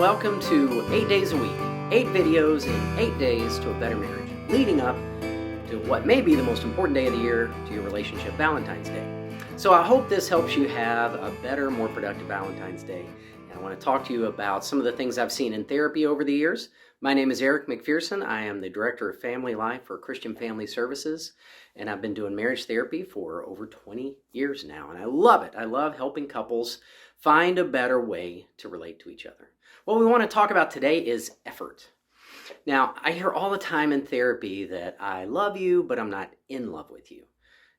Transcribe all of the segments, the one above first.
welcome to 8 Days a Week, 8 videos in 8 days to a better marriage, leading up to what may be the most important day of the year to your relationship, Valentine's Day. So I hope this helps you have a better, more productive Valentine's Day. And I want to talk to you about some of the things I've seen in therapy over the years. My name is Eric McPherson. I am the Director of Family Life for Christian Family Services, and I've been doing marriage therapy for over 20 years now, and I love it. I love helping couples find a better way to relate to each other. What we want to talk about today is effort. Now, I hear all the time in therapy that I love you, but I'm not in love with you.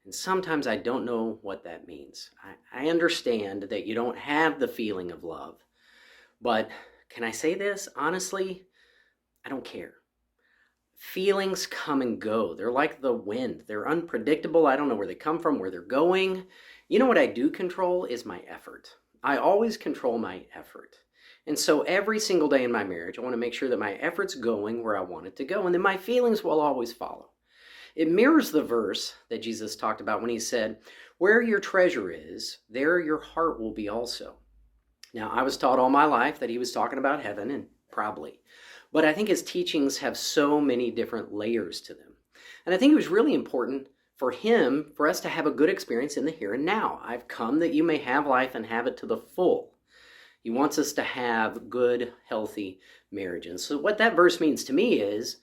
And sometimes I don't know what that means. I understand that you don't have the feeling of love, but can I say this? Honestly, I don't care. Feelings come and go. They're like the wind. They're unpredictable. I don't know where they come from, where they're going. You know what I do control is my effort. I always control my effort. And so every single day in my marriage, I want to make sure that my effort's going where I want it to go, and then my feelings will always follow. It mirrors the verse that Jesus talked about when he said, "Where your treasure is, there your heart will be also." Now, I was taught all my life that he was talking about heaven, and probably. But I think his teachings have so many different layers to them. And I think it was really important for us to have a good experience in the here and now. I've come that you may have life and have it to the full. He wants us to have good, healthy marriage. And so what that verse means to me is,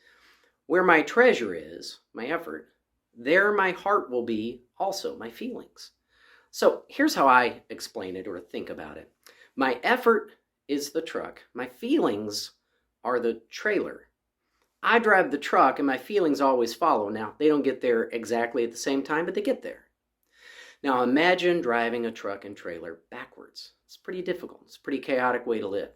where my treasure is, my effort, there my heart will be also, my feelings. So here's how I explain it or think about it. My effort is the truck. My feelings are the trailer. I drive the truck and my feelings always follow. Now, they don't get there exactly at the same time, but they get there. Now, imagine driving a truck and trailer backwards. It's pretty difficult. It's a pretty chaotic way to live.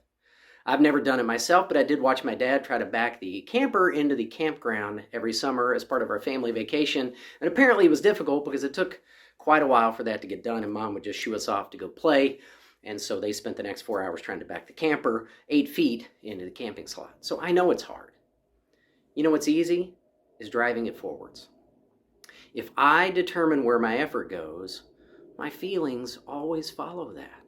I've never done it myself, but I did watch my dad try to back the camper into the campground every summer as part of our family vacation. And apparently it was difficult because it took quite a while for that to get done, and Mom would just shoo us off to go play. And so they spent the next 4 hours trying to back the camper 8 feet into the camping slot. So I know it's hard. You know what's easy? Is driving it forwards. If I determine where my effort goes, my feelings always follow that.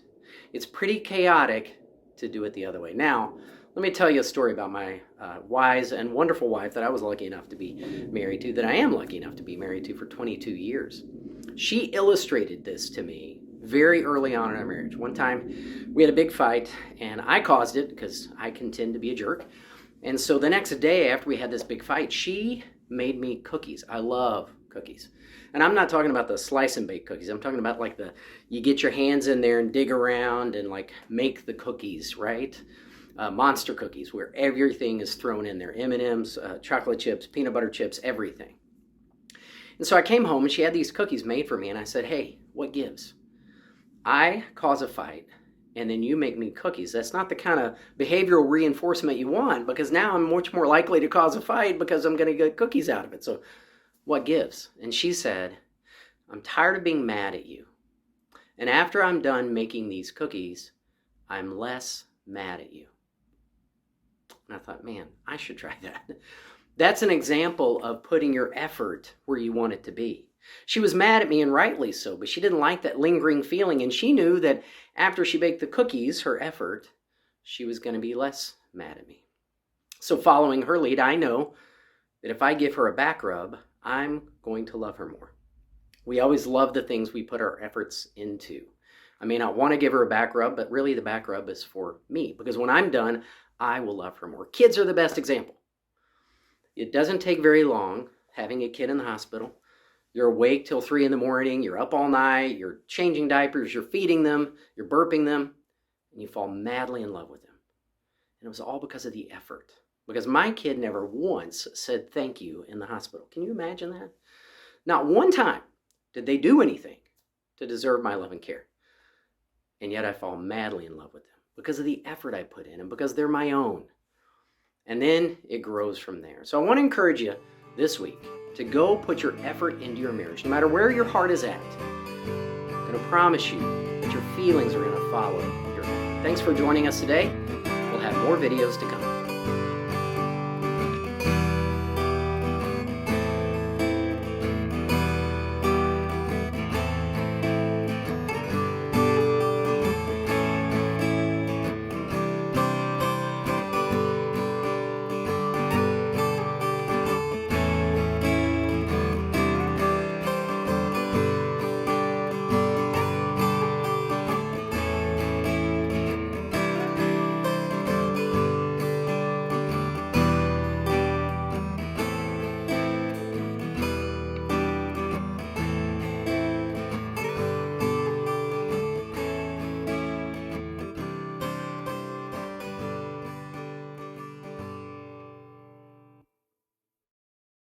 It's pretty chaotic to do it the other way. Now, let me tell you a story about my wise and wonderful wife that I was lucky enough to be married to, that I am lucky enough to be married to for 22 years. She illustrated this to me very early on in our marriage. One time we had a big fight, and I caused it because I can tend to be a jerk. And so the next day after we had this big fight, she made me cookies. I love cookies. And I'm not talking about the slice and bake cookies. I'm talking about like you get your hands in there and dig around and like make the cookies, right? Monster cookies where everything is thrown in there. M&Ms, chocolate chips, peanut butter chips, everything. And so I came home and she had these cookies made for me, and I said, "Hey, what gives? I cause a fight and then you make me cookies. That's not the kind of behavioral reinforcement you want, because now I'm much more likely to cause a fight because I'm going to get cookies out of it. So what gives?" And she said, "I'm tired of being mad at you. And after I'm done making these cookies, I'm less mad at you." And I thought, man, I should try that. That's an example of putting your effort where you want it to be. She was mad at me, and rightly so, but she didn't like that lingering feeling, and she knew that after she baked the cookies, her effort, she was going to be less mad at me. So following her lead, I know that if I give her a back rub, I'm going to love her more. We always love the things we put our efforts into. I may not want to give her a back rub, but really the back rub is for me, because when I'm done, I will love her more. Kids are the best example. It doesn't take very long having a kid in the hospital. You're awake till 3 a.m, you're up all night, you're changing diapers, you're feeding them, you're burping them, and you fall madly in love with them. And it was all because of the effort. Because my kid never once said thank you in the hospital. Can you imagine that? Not one time did they do anything to deserve my love and care. And yet I fall madly in love with them because of the effort I put in and because they're my own. And then it grows from there. So I want to encourage you this week to go put your effort into your marriage, no matter where your heart is at. I'm going to promise you that your feelings are going to follow your heart. Thanks for joining us today. We'll have more videos to come.